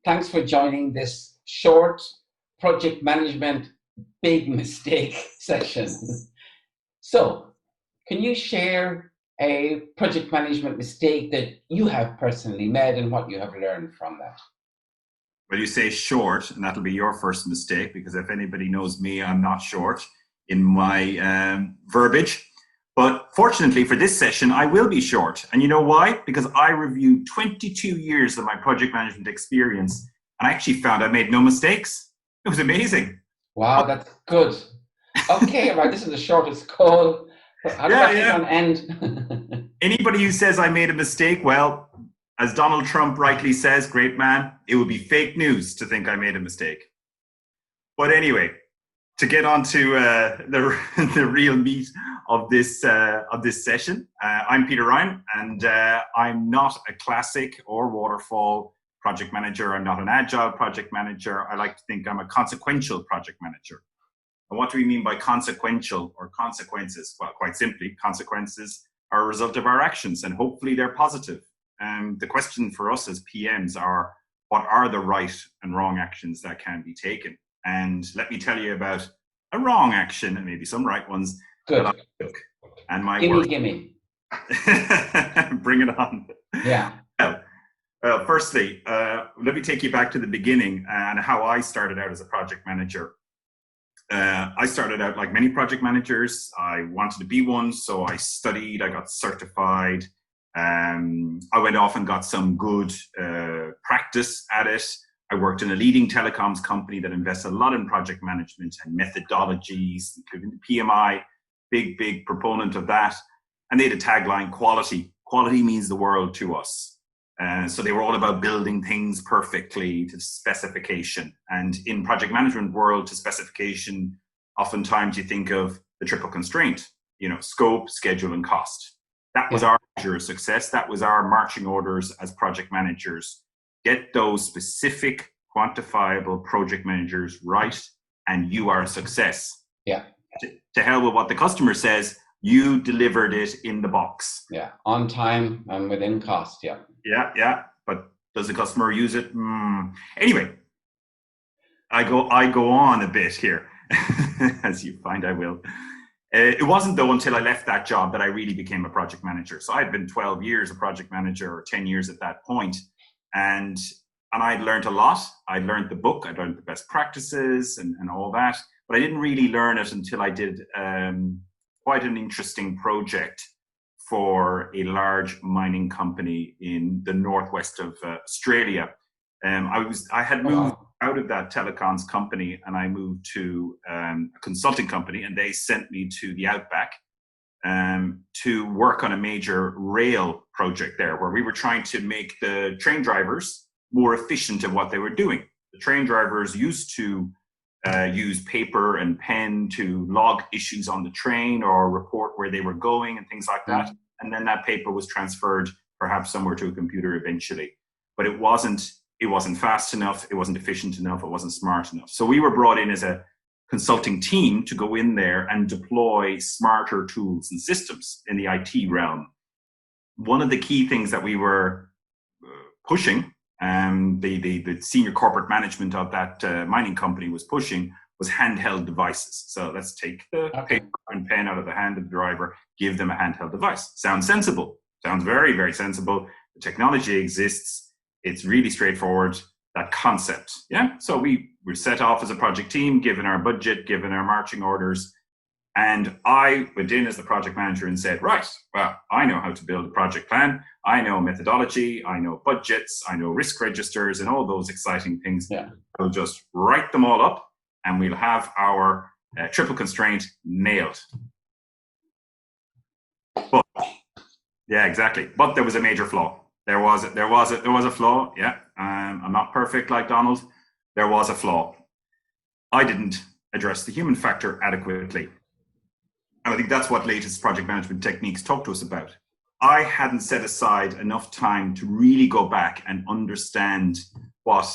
Thanks for joining this short project management big mistake session. So, can you share a project management mistake that you have personally made and what you have learned from that? Well, you say short, and that'll be your first mistake, because if anybody knows me, I'm not short in my verbiage. But fortunately for this session, I will be short. And you know why? Because I reviewed 22 years of my project management experience, and I actually found I made no mistakes. It was amazing. Wow, that's good. Okay, right, this is the shortest call. How do I take on end? Anybody who says I made a mistake, well, as Donald Trump rightly says, great man, it would be fake news to think I made a mistake. But anyway, to get on to the real meat of this session, I'm Peter Ryan, and I'm not a classic or waterfall project manager. I'm not an agile project manager. I like to think I'm a consequential project manager. And what do we mean by consequential or consequences? Well, quite simply, consequences are a result of our actions, and hopefully they're positive. The question for us as PMs are, what are the right and wrong actions that can be taken? And let me tell you about a wrong action, and maybe some right ones, Good. that I took. And my Gimme. Bring it on. Yeah. Well, firstly, let me take you back to the beginning and how I started out as a project manager. I started out like many project managers. I wanted to be one, so I studied, I got certified. I went off and got some good practice at it. I worked in a leading telecoms company that invests a lot in project management and methodologies, including the PMI, big proponent of that. And they had a tagline, quality. Quality means the world to us. So they were all about building things perfectly to specification. And in project management world, to specification, oftentimes you think of the triple constraint, scope, schedule, and cost. That was our measure of success. That was our marching orders as project managers. Get those specific, quantifiable project managers right, and you are a success. Yeah. To hell with what the customer says, you delivered it in the box. Yeah, on time and within cost, yeah. Yeah. But does the customer use it? Anyway, I go on a bit here, as you find I will. It wasn't, though, until I left that job that I really became a project manager. So I'd been 12 years a project manager, or 10 years at that point. And I'd learned a lot. I'd learned the book. I'd learned the best practices and all that. But I didn't really learn it until I did quite an interesting project for a large mining company in the northwest of Australia. I had moved out of that telecoms company, and I moved to a consulting company, and they sent me to the outback to work on a major rail project there, where we were trying to make the train drivers more efficient at what they were doing. The train drivers used to use paper and pen to log issues on the train or report where they were going and things like that. And then that paper was transferred perhaps somewhere to a computer eventually. But it wasn't fast enough, it wasn't efficient enough, it wasn't smart enough. So we were brought in as a consulting team to go in there and deploy smarter tools and systems in the IT realm. One of the key things that we were pushing, the senior corporate management of that mining company was pushing, was handheld devices. So let's take the paper and pen out of the hand of the driver, give them a handheld device. Sounds sensible. Sounds very, very sensible. The technology exists. It's really straightforward, that concept. Yeah. So we were set off as a project team, given our budget, given our marching orders. And I went in as the project manager and said, right, well, I know how to build a project plan. I know methodology. I know budgets. I know risk registers and all those exciting things. Yeah. I'll just write them all up, and we'll have our triple constraint nailed. But yeah, exactly. But there was a major flaw. There was a flaw. Yeah, I'm not perfect like Donald. There was a flaw. I didn't address the human factor adequately. And I think that's what latest project management techniques talk to us about. I hadn't set aside enough time to really go back and understand what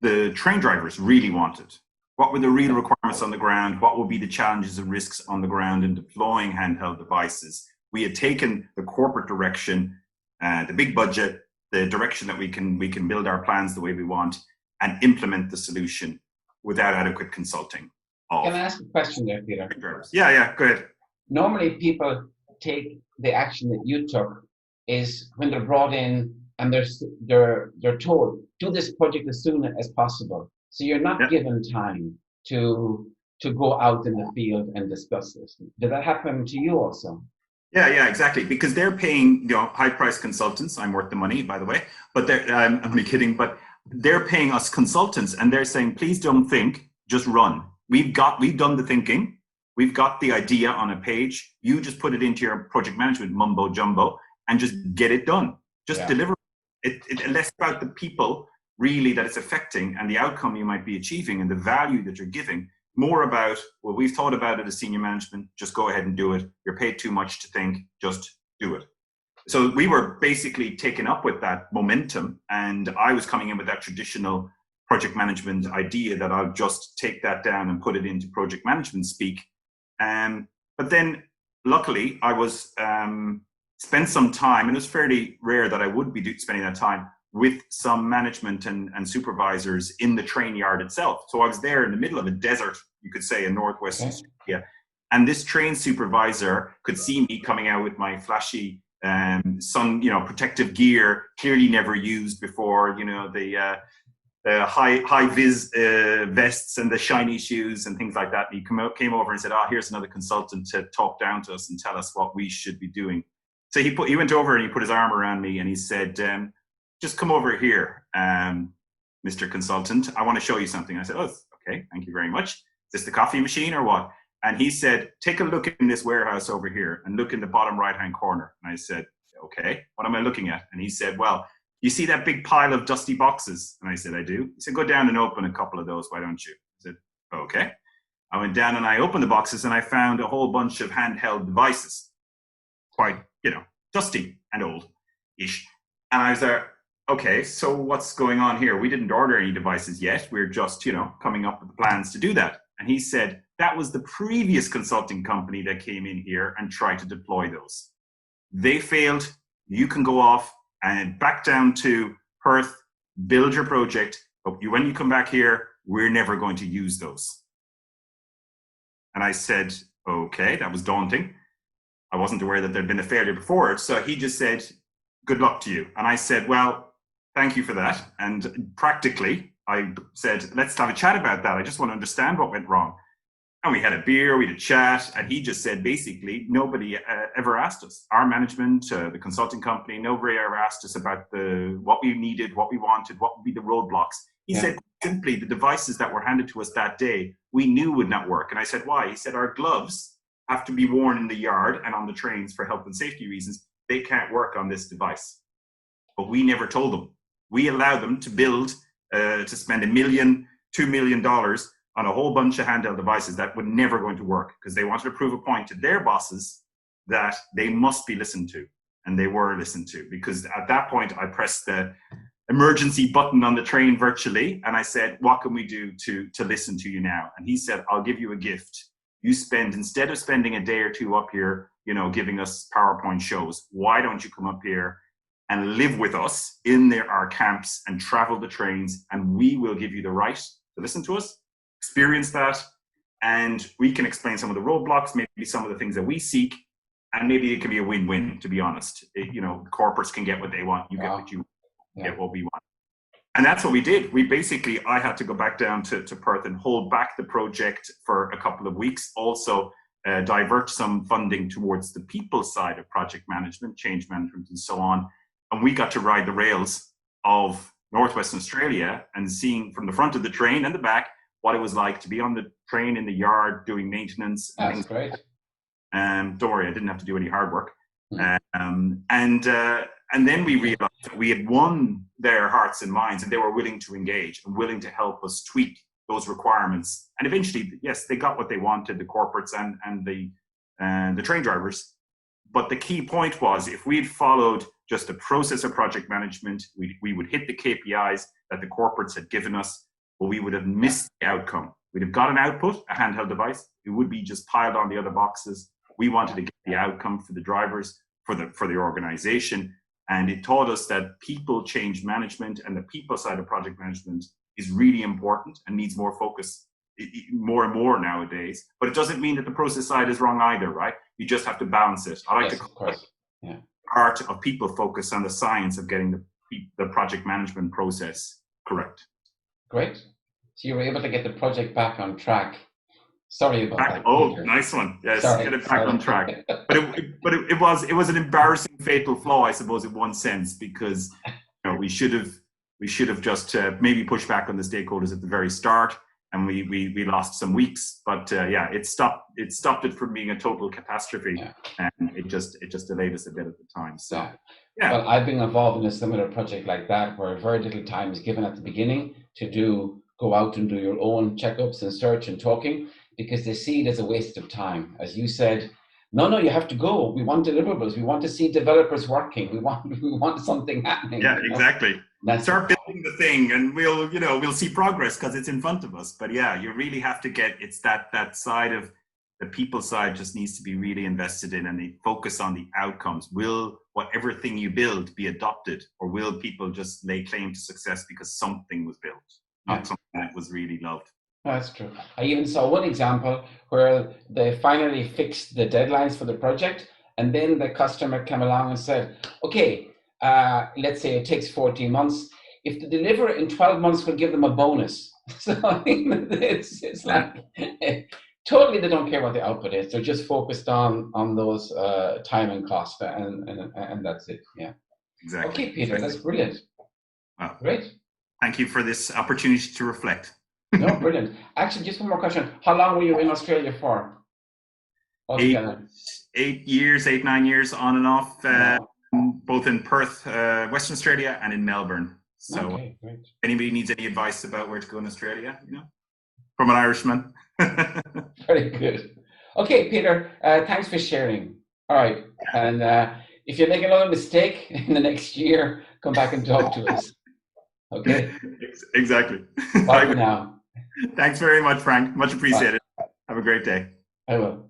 the train drivers really wanted. What were the real requirements on the ground? What would be the challenges and risks on the ground in deploying handheld devices? We had taken the corporate direction, the big budget, the direction that we can build our plans the way we want and implement the solution without adequate consulting. Can I ask a question there, Peter? Yeah, go ahead. Normally, people take the action that you took is when they're brought in and they're told, do this project as soon as possible. So you're not given time to go out in the field and discuss this. Did that happen to you also? Yeah, exactly. Because they're paying, high-priced consultants. I'm worth the money, by the way. But I'm only kidding. But they're paying us consultants, and they're saying, please don't think, just run. We've done the thinking. We've got the idea on a page. You just put it into your project management mumbo jumbo and just get it done. Just deliver it. Less about the people really that it's affecting and the outcome you might be achieving and the value that you're giving. More about, well, we've thought about it as senior management, just go ahead and do it. You're paid too much to think, just do it. So we were basically taken up with that momentum, and I was coming in with that traditional project management idea that I'll just take that down and put it into project management speak. But then luckily I was spent some time, and it was fairly rare that I would be spending that time with some management and supervisors in the train yard itself. So I was there in the middle of a desert, you could say, in Northwest Australia. And this train supervisor could see me coming out with my flashy sun, protective gear, clearly never used before, the high vis vests and the shiny shoes and things like that. And he came over and said, here's another consultant to talk down to us and tell us what we should be doing. So he went over and he put his arm around me and he said, just come over here, Mr. Consultant. I want to show you something. I said, okay, thank you very much. Is this the coffee machine or what? And he said, take a look in this warehouse over here and look in the bottom right-hand corner. And I said, okay, what am I looking at? And he said, well, you see that big pile of dusty boxes? And I said, I do. He said, go down and open a couple of those, why don't you? I said, okay. I went down and I opened the boxes and I found a whole bunch of handheld devices. Quite, dusty and old-ish. And I was there, okay, so what's going on here? We didn't order any devices yet. We're just, coming up with the plans to do that. And he said, that was the previous consulting company that came in here and tried to deploy those. They failed. You can go off and back down to Perth, build your project. But when you come back here, we're never going to use those. And I said, okay, that was daunting. I wasn't aware that there'd been a failure before it. So he just said, good luck to you. And I said, well, thank you for that. And practically, I said, let's have a chat about that. I just want to understand what went wrong. And we had a beer, we had a chat, and he just said, basically, nobody ever asked us. Our management, the consulting company, nobody ever asked us about what we needed, what we wanted, what would be the roadblocks. He said, simply, the devices that were handed to us that day, we knew would not work. And I said, why? He said, our gloves have to be worn in the yard and on the trains for health and safety reasons. They can't work on this device. But we never told them. We allowed them to build, to spend $1 million, $2 million on a whole bunch of handheld devices that were never going to work because they wanted to prove a point to their bosses that they must be listened to. And they were listened to, because at that point I pressed the emergency button on the train virtually. And I said, what can we do to listen to you now? And he said, I'll give you a gift. Instead of spending a day or two up here, giving us PowerPoint shows, why don't you come up here and live with us in our camps and travel the trains, and we will give you the right to listen to us, experience that, and we can explain some of the roadblocks, maybe some of the things that we seek, and maybe it can be a win-win, to be honest. Corporates can get what they want, you get what you get what we want. And that's what we did. I had to go back down to Perth and hold back the project for a couple of weeks, also divert some funding towards the people side of project management, change management, and so on. And we got to ride the rails of Northwestern Australia and seeing from the front of the train and the back what it was like to be on the train in the yard doing maintenance. That's great. Don't worry, I didn't have to do any hard work. And then we realized that we had won their hearts and minds, and they were willing to engage and willing to help us tweak those requirements. And eventually, yes, they got what they wanted, the corporates and the train drivers. But the key point was, if we'd followed just a process of project management, we would hit the KPIs that the corporates had given us, but we would have missed the outcome. We'd have got an output, a handheld device. It would be just piled on the other boxes. We wanted to get the outcome for the drivers, for the organization. And it taught us that people change management, and the people side of project management is really important and needs more focus more and more nowadays. But it doesn't mean that the process side is wrong either, right? You just have to balance it. I like to call it art of people focus and the science of getting the project management process correct. Great. So you were able to get the project back on track. Sorry about that. Oh, Peter. nice one. Yes, Sorry, get it back on track. But it was an embarrassing fatal flaw, I suppose, in one sense, because we should have just maybe pushed back on the stakeholders at the very start, and we lost some weeks. But it stopped it from being a total catastrophe, and it just delayed us a bit at the time. So Well, I've been involved in a similar project like that, where very little time is given at the beginning to go out and do your own checkups and search and talking, because they see it as a waste of time. As you said, no, you have to go. We want deliverables. We want to see developers working. We want something happening. Yeah, exactly. Start building the thing, and we'll see progress because it's in front of us. But yeah, you really have to it's that side of the people side just needs to be really invested in, and they focus on the outcomes. Will whatever thing you build be adopted, or will people just lay claim to success because something was built, not something that was really loved? That's true. I even saw one example where they finally fixed the deadlines for the project, and then the customer came along and said, okay, let's say it takes 14 months. If they deliver it in 12 months, we'll give them a bonus. So I mean, it's like totally they don't care what the output is. They're just focused on those time and cost, and that's it. Yeah. Exactly. Okay, Peter, that's brilliant. Wow. Great. Thank you for this opportunity to reflect. No, brilliant. Actually, just one more question. How long were you in Australia for? 8, 9 years on and off, both in Perth, Western Australia, and in Melbourne. So okay, great. Anybody needs any advice about where to go in Australia, from an Irishman. Very good. Okay, Peter, thanks for sharing. All right. And if you make another mistake in the next year, come back and talk to us. Okay? Exactly. Bye for now. Thanks very much, Frank. Much appreciated. Bye. Have a great day. I will.